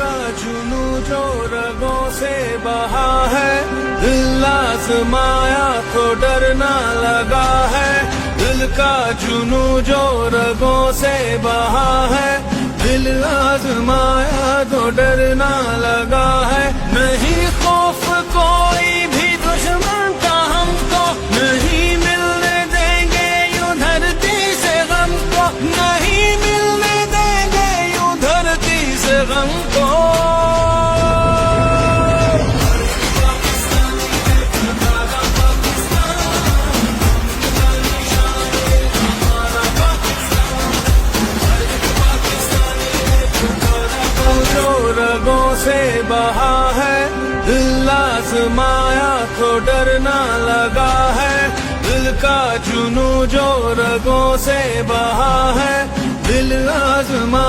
का जुनू जो रगों से बहा है, दिल आजमाया तो डरना लगा है। दिल का जुनू जो रगों से बहा है, दिल आजमाया तो डरना लगा है। नहीं खौफ कोई भी दुश्मन का हमको, नहीं मिलने देंगे यूं धरती से गम को, नहीं मिलने देंगे यूं धरती से गम को। रगों से बहा है, दिल आजमाया तो डरना लगा है। दिल का जुनू जो रगों से बहा है, दिल आजमा